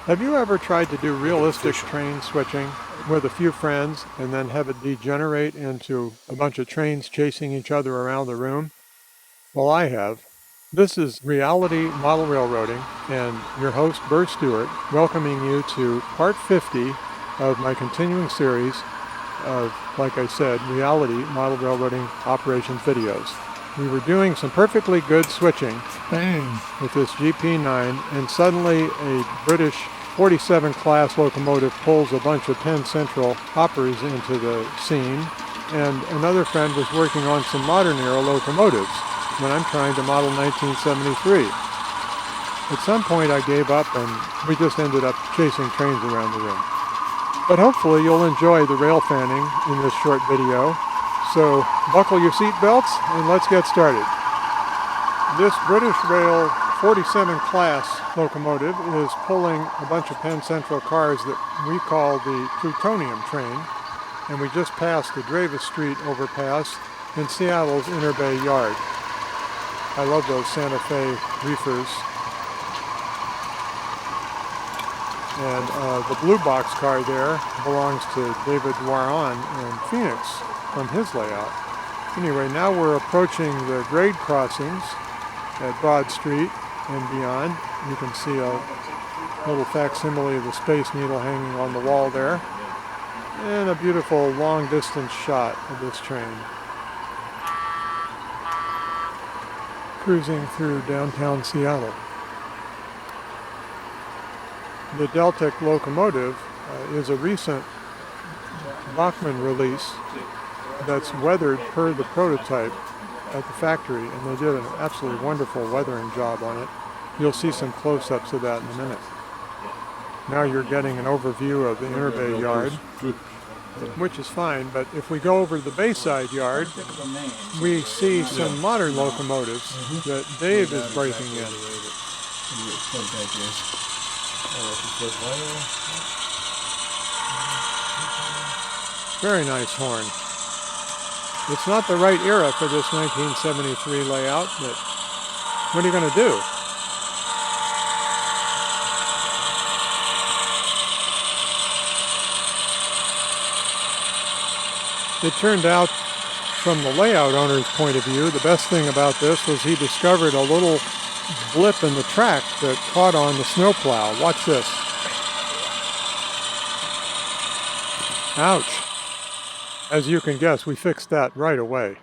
Have you ever tried to do realistic train switching with a few friends and then have it degenerate into a bunch of trains chasing each other around the room? Well, I have. This is Reality Model Railroading and your host, Bert Stewart, welcoming you to part 50 of my continuing series of, like I said, Reality Model Railroading Operations videos. We were doing some perfectly good switching with this GP9, and suddenly a British 47 class locomotive pulls a bunch of Penn Central hoppers into the scene, and another friend was working on some modern era locomotives when I'm trying to model 1973. At some point I gave up and we just ended up chasing trains around the room. But hopefully you'll enjoy the rail fanning in this short video. So buckle your seat belts and let's get started. This British Rail 47 class locomotive is pulling a bunch of Penn Central cars that we call the Plutonium Train, and we just passed the Dravis Street overpass in Seattle's Interbay Yard. I love those Santa Fe reefers. And the blue box car there belongs to David Warren in Phoenix from his layout. Anyway, now we're approaching the grade crossings at Broad Street and beyond. You can see a little facsimile of the Space Needle hanging on the wall there. And a beautiful long distance shot of this train cruising through downtown Seattle. The Deltic locomotive is a recent Bachmann release that's weathered per the prototype at the factory, and they did an absolutely wonderful weathering job on it. You'll see some close-ups of that in a minute. Now you're getting an overview of the Interbay Yard, which is fine, but if we go over to the Bayside Yard, we see some modern locomotives that Dave is breaking in. Very nice horn. It's not the right era for this 1973 layout, but what are you going to do? It turned out, from the layout owner's point of view, the best thing about this was he discovered a little blip in the track that caught on the snowplow. Watch this. Ouch. As you can guess, we fixed that right away.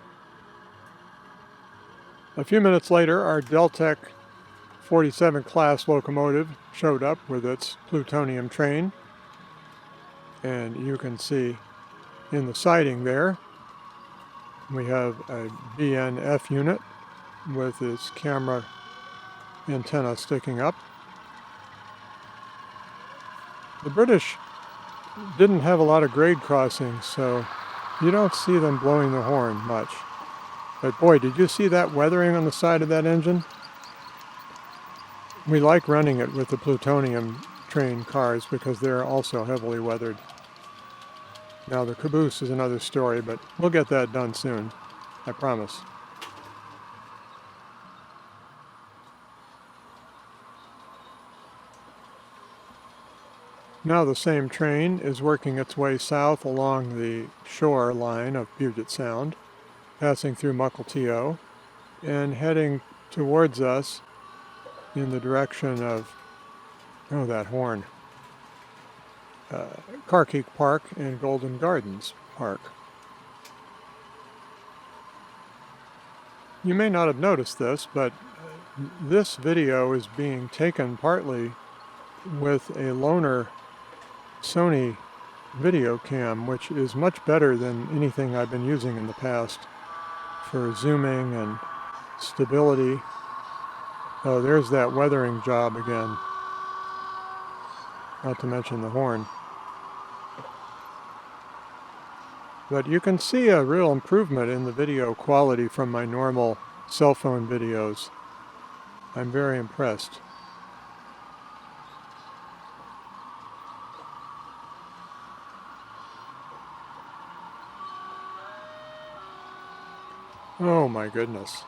A few minutes later, our Deltec 47 class locomotive showed up with its Plutonium Train. And you can see in the siding there, we have a BNSF unit with its camera antenna sticking up. The British didn't have a lot of grade crossings, so you don't see them blowing the horn much. But boy, did you see that weathering on the side of that engine? We like running it with the Plutonium Train cars because they're also heavily weathered. Now the caboose is another story, but we'll get that done soon, I promise. Now the same train is working its way south along the shore line of Puget Sound, passing through Mukilteo, and heading towards us in the direction of, oh, that horn, Carkeek Park and Golden Gardens Park. You may not have noticed this, but this video is being taken partly with a loaner Sony video cam, which is much better than anything I've been using in the past for zooming and stability. Oh, there's that weathering job again, not to mention the horn. But you can see a real improvement in the video quality from my normal cell phone videos. I'm very impressed. Oh my goodness.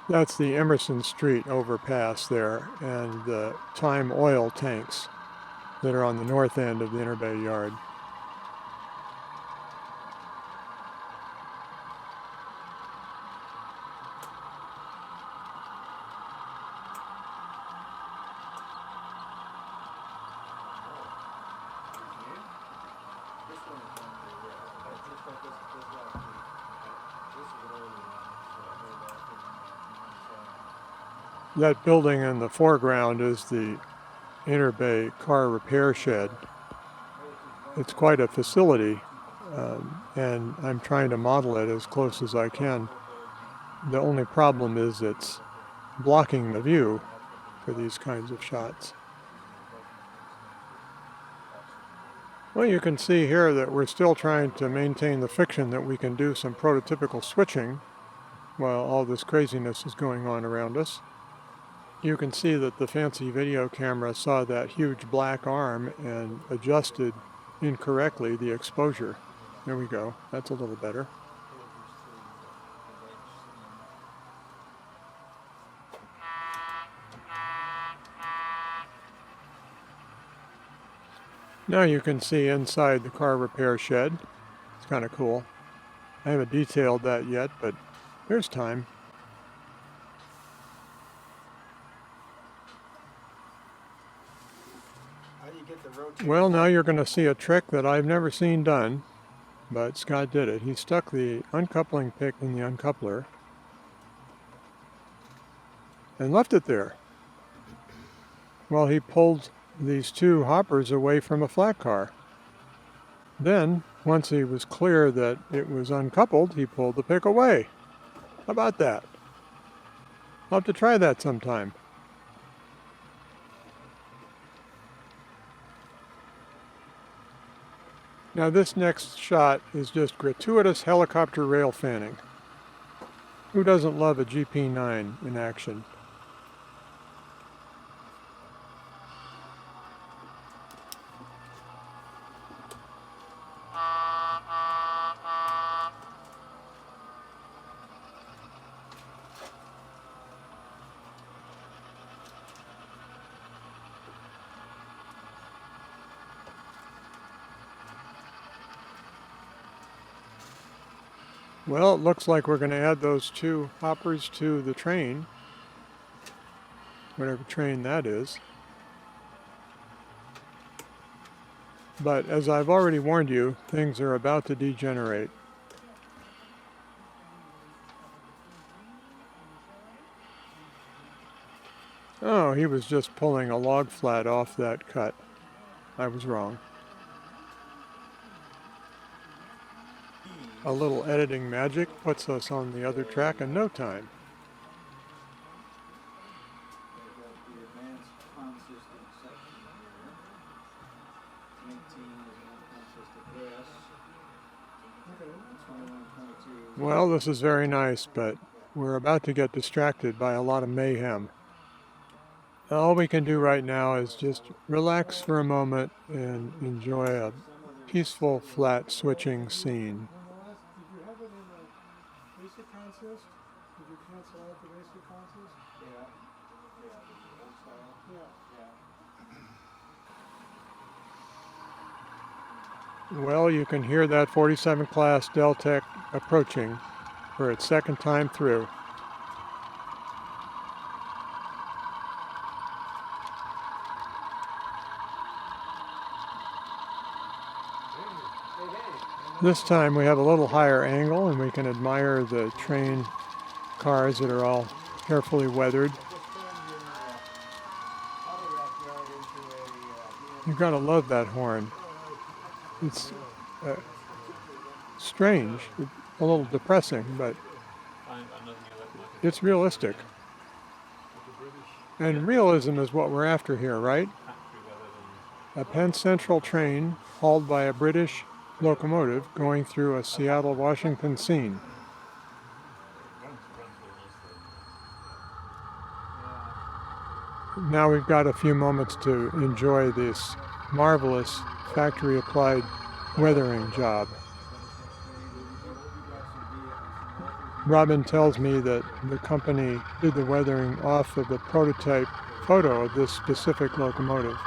That's the Emerson Street overpass there, and the Time oil tanks that are on the north end of the Interbay Yard. That building in the foreground is the Interbay car repair shed. It's quite a facility, and I'm trying to model it as close as I can. The only problem is it's blocking the view for these kinds of shots. Well, you can see here that we're still trying to maintain the fiction that we can do some prototypical switching while all this craziness is going on around us. You can see that the fancy video camera saw that huge black arm and adjusted incorrectly the exposure. There we go. That's a little better. Now you can see inside the car repair shed. It's kind of cool. I haven't detailed that yet, but there's time. Well, now you're going to see a trick that I've never seen done, but Scott did it. He stuck the uncoupling pick in the uncoupler and left it there while he pulled these two hoppers away from a flat car. Then, once he was clear that it was uncoupled, he pulled the pick away. How about that? I'll have to try that sometime. Now this next shot is just gratuitous helicopter rail fanning. Who doesn't love a GP9 in action? Well, it looks like we're going to add those two hoppers to the train, whatever train that is. But as I've already warned you, things are about to degenerate. Oh, he was just pulling a log flat off that cut. I was wrong. A little editing magic puts us on the other track in no time. Well, this is very nice, but we're about to get distracted by a lot of mayhem. All we can do right now is just relax for a moment and enjoy a peaceful, flat switching scene. Did you have it in the basic consist? Did you cancel out the basic consist? Yeah. Well, you can hear that 47 class Deltec approaching for its second time through. This time we have a little higher angle and we can admire the train cars that are all carefully weathered. You've got to love that horn. It's strange, a little depressing, but it's realistic. And realism is what we're after here, right? A Penn Central train hauled by a British locomotive going through a Seattle, Washington scene. Now we've got a few moments to enjoy this marvelous factory-applied weathering job. Robin tells me that the company did the weathering off of the prototype photo of this specific locomotive.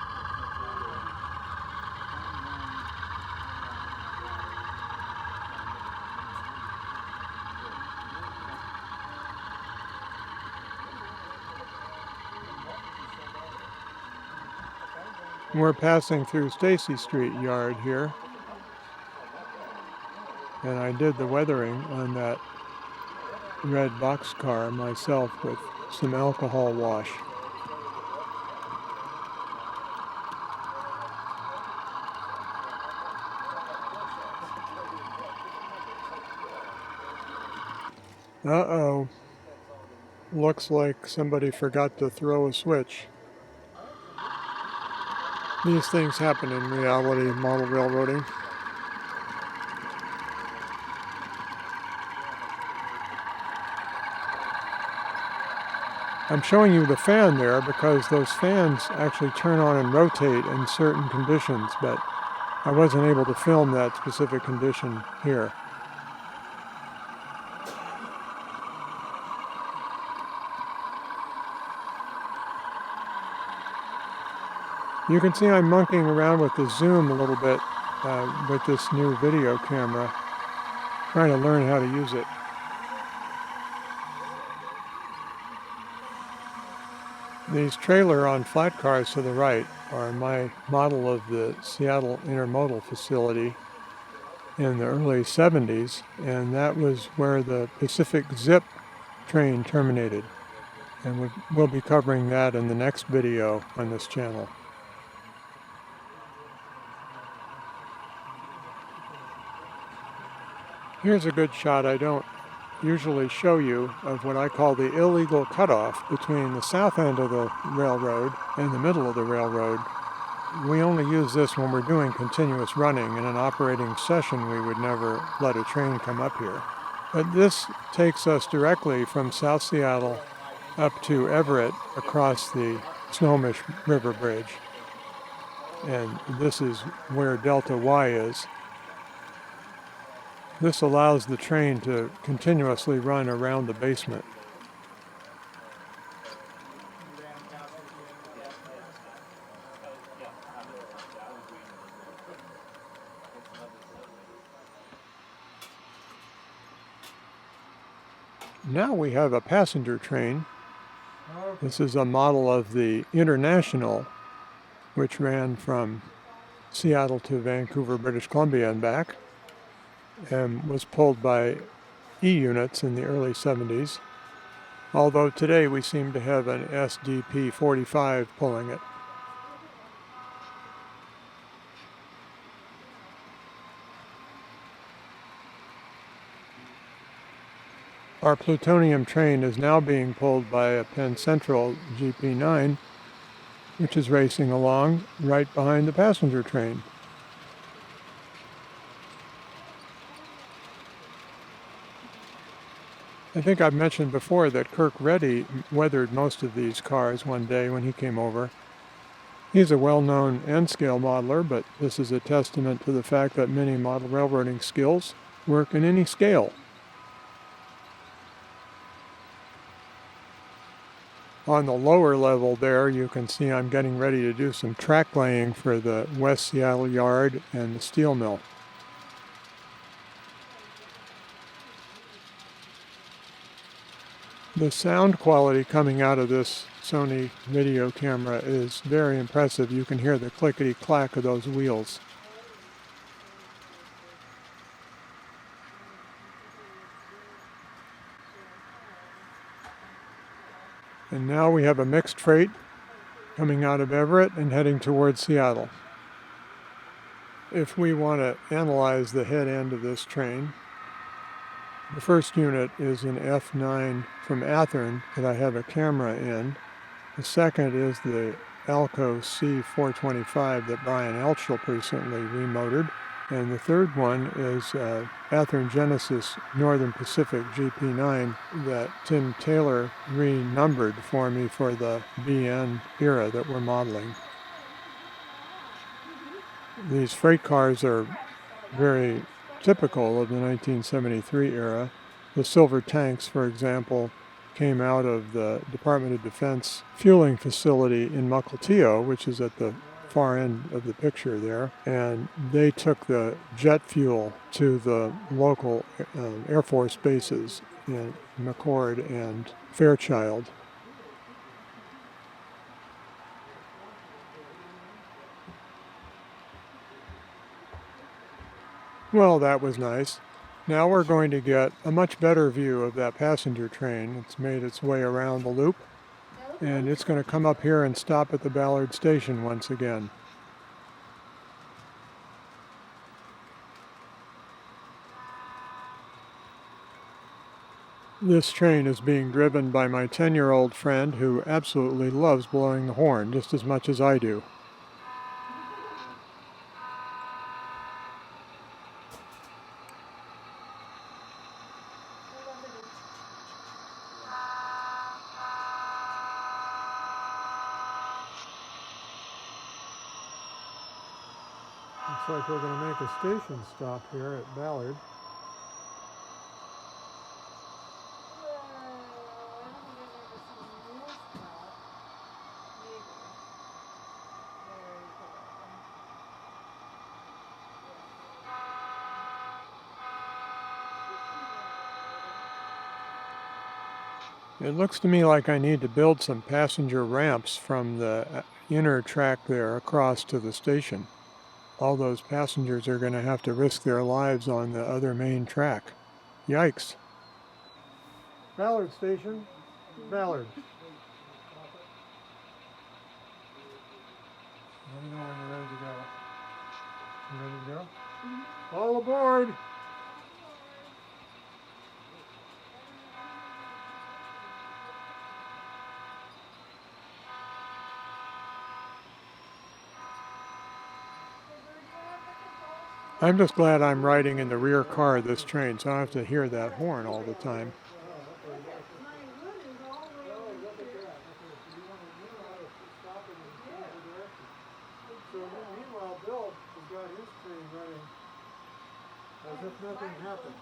We're passing through Stacy Street Yard here, and I did the weathering on that red boxcar myself with some alcohol wash. Uh-oh. Looks like somebody forgot to throw a switch. These things happen in reality model railroading. I'm showing you the fan there because those fans actually turn on and rotate in certain conditions, but I wasn't able to film that specific condition here. You can see I'm monkeying around with the zoom a little bit with this new video camera, trying to learn how to use it. These trailer on flat cars to the right are my model of the Seattle Intermodal facility in the early 70s, and that was where the Pacific Zip train terminated. And we'll be covering that in the next video on this channel. Here's a good shot I don't usually show you of what I call the illegal cutoff between the south end of the railroad and the middle of the railroad. We only use this when we're doing continuous running. In an operating session, we would never let a train come up here. But this takes us directly from South Seattle up to Everett across the Snohomish River Bridge. And this is where Delta Y is. This allows the train to continuously run around the basement. Now we have a passenger train. This is a model of the International, which ran from Seattle to Vancouver, British Columbia and back, and was pulled by E-units in the early 70s, although today we seem to have an SDP-45 pulling it. Our Plutonium Train is now being pulled by a Penn Central GP9, which is racing along right behind the passenger train. I think I've mentioned before that Kirk Reddy weathered most of these cars one day when he came over. He's a well-known N-scale modeler, but this is a testament to the fact that many model railroading skills work in any scale. On the lower level there, you can see I'm getting ready to do some track laying for the West Seattle Yard and the steel mill. The sound quality coming out of this Sony video camera is very impressive. You can hear the clickety-clack of those wheels. And now we have a mixed freight coming out of Everett and heading towards Seattle. If we want to analyze the head end of this train, the first unit is an F9 from Athern that I have a camera in. The second is the Alco C425 that Brian Elchel recently remotored. And the third one is Athern Genesis Northern Pacific GP9 that Tim Taylor renumbered for me for the BN era that we're modeling. These freight cars are very typical of the 1973 era. The silver tanks, for example, came out of the Department of Defense fueling facility in Mukilteo, which is at the far end of the picture there, and they took the jet fuel to the local Air Force bases in McCord and Fairchild. Well, that was nice. Now we're going to get a much better view of that passenger train. It's made its way around the loop, and it's going to come up here and stop at the Ballard station once again. This train is being driven by my 10-year-old friend who absolutely loves blowing the horn just as much as I do. Looks like we're going to make a station stop here at Ballard. It looks to me like I need to build some passenger ramps from the inner track there across to the station. All those passengers are going to have to risk their lives on the other main track. Yikes. Ballard station. Ballard. Let me know when you're ready to go. You ready to go? Mm-hmm. All aboard! I'm just glad I'm riding in the rear car of this train, so I don't have to hear that horn all the time. So meanwhile, Bill has got his train running as if nothing happened.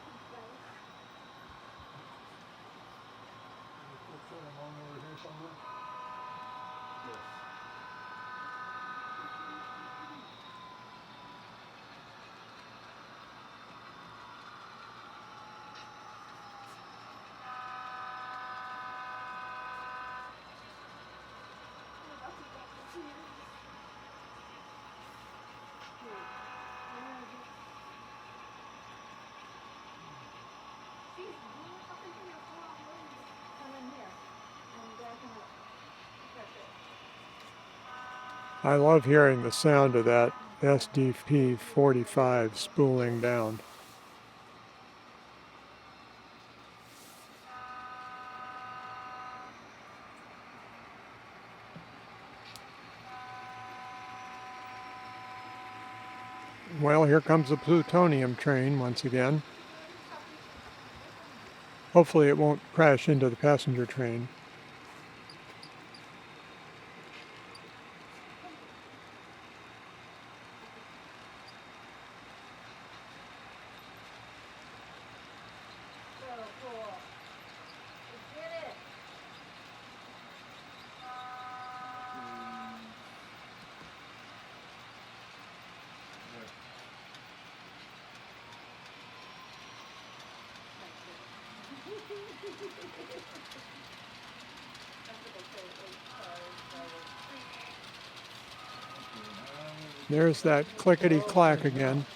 I love hearing the sound of that SDP-45 spooling down. Well, here comes the Plutonium Train once again. Hopefully it won't crash into the passenger train. There's that clickety-clack again.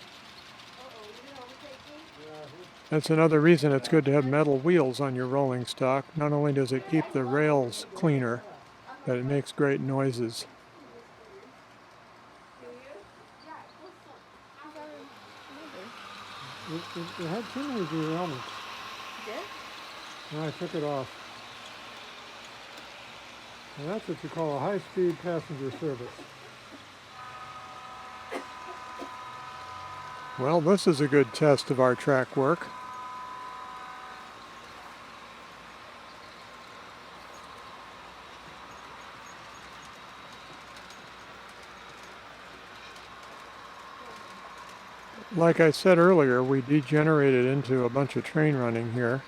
That's another reason it's good to have metal wheels on your rolling stock. Not only does it keep the rails cleaner, but it makes great noises. It had too many derailments. And I took it off. And that's what you call a high-speed passenger service. Well, this is a good test of our track work. Like I said earlier, we degenerated into a bunch of train running here.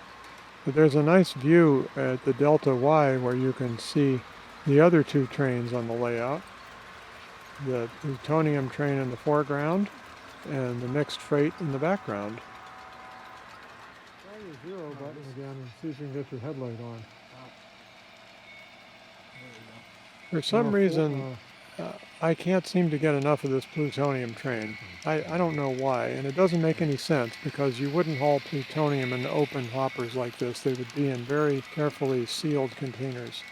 But there's a nice view at the Delta Y where you can see the other two trains on the layout. The Plutonium Train in the foreground and the mixed freight in the background. Try your 0 button again and see if you can get your headlight on. For some reason, I can't seem to get enough of this plutonium train. I don't know why, and it doesn't make any sense because you wouldn't haul plutonium in open hoppers like this. They would be in very carefully sealed containers.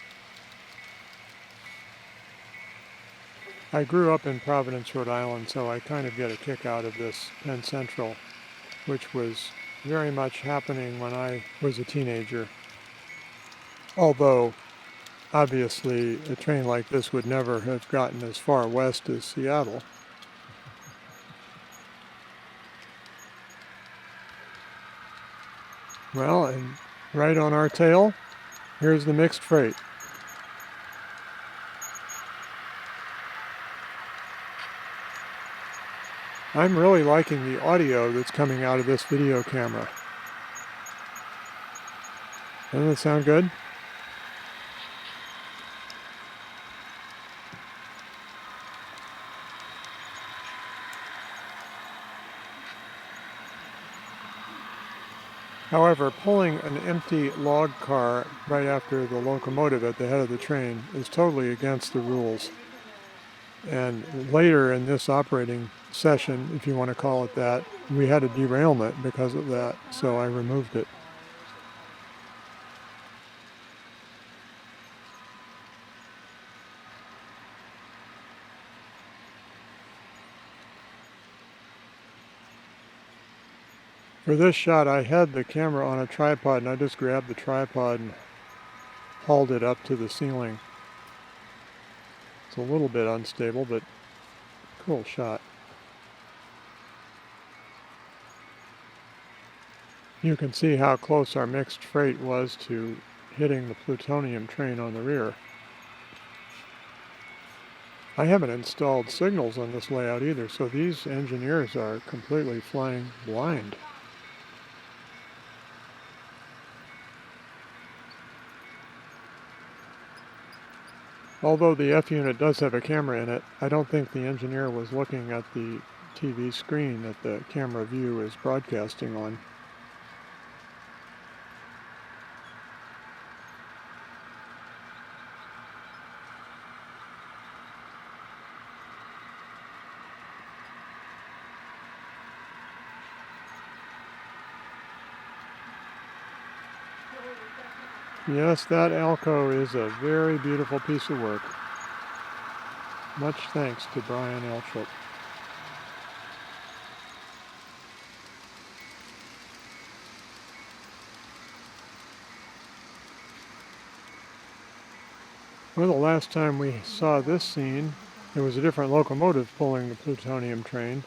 I grew up in Providence, Rhode Island, so I kind of get a kick out of this Penn Central, which was very much happening when I was a teenager. Although, obviously, a train like this would never have gotten as far west as Seattle. Well, and right on our tail, here's the mixed freight. I'm really liking the audio that's coming out of this video camera. Doesn't it sound good? However, pulling an empty log car right after the locomotive at the head of the train is totally against the rules. And later in this operating session, if you want to call it that, we had a derailment because of that, so I removed it. For this shot, I had the camera on a tripod, and I just grabbed the tripod and hauled it up to the ceiling. It's a little bit unstable, but cool shot. You can see how close our mixed freight was to hitting the plutonium train on the rear. I haven't installed signals on this layout either, so these engineers are completely flying blind. Although the F unit does have a camera in it, I don't think the engineer was looking at the TV screen that the camera view is broadcasting on. Yes, that Alco is a very beautiful piece of work. Much thanks to Brian Altrip. Well, the last time we saw this scene, there was a different locomotive pulling the plutonium train.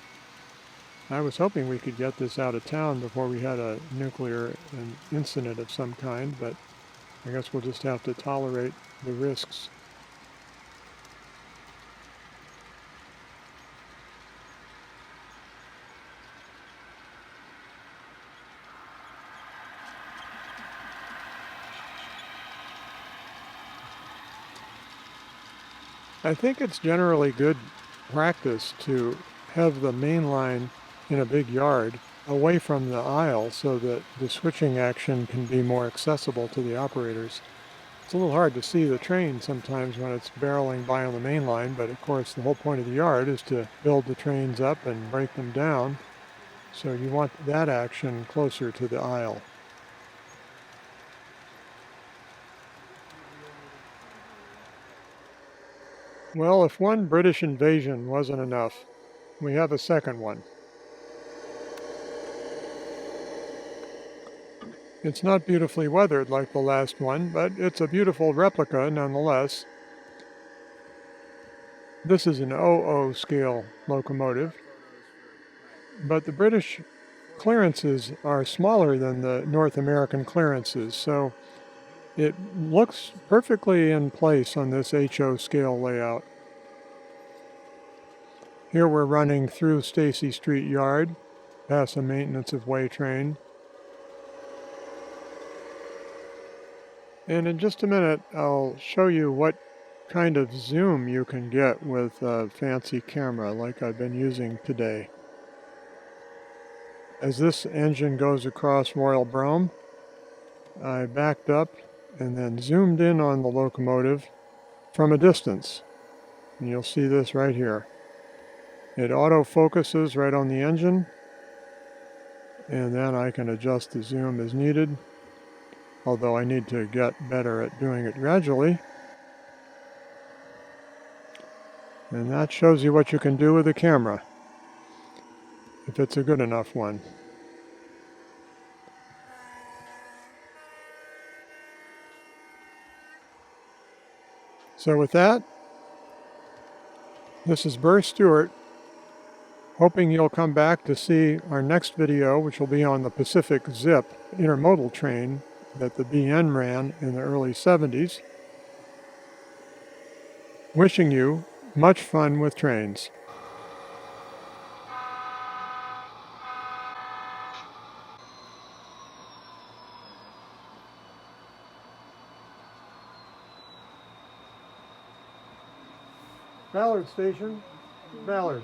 I was hoping we could get this out of town before we had a nuclear incident of some kind, but I guess we'll just have to tolerate the risks. I think it's generally good practice to have the main line in a big yard away from the aisle so that the switching action can be more accessible to the operators. It's a little hard to see the train sometimes when it's barreling by on the main line, but of course the whole point of the yard is to build the trains up and break them down, so you want that action closer to the aisle. Well, if one British invasion wasn't enough, we have a second one. It's not beautifully weathered like the last one, but it's a beautiful replica nonetheless. This is an 00 scale locomotive, but the British clearances are smaller than the North American clearances, so it looks perfectly in place on this HO scale layout. Here we're running through Stacy Street Yard, past a maintenance of way train. And in just a minute, I'll show you what kind of zoom you can get with a fancy camera like I've been using today. As this engine goes across Royal Brome, I backed up and then zoomed in on the locomotive from a distance. And you'll see this right here. It auto-focuses right on the engine, and then I can adjust the zoom as needed, although I need to get better at doing it gradually. And that shows you what you can do with a camera, if it's a good enough one. So with that, this is Burr Stewart, hoping you'll come back to see our next video, which will be on the Pacific Zip intermodal train that the BN ran in the early 70s. Wishing you much fun with trains. Ballard Station, Ballard.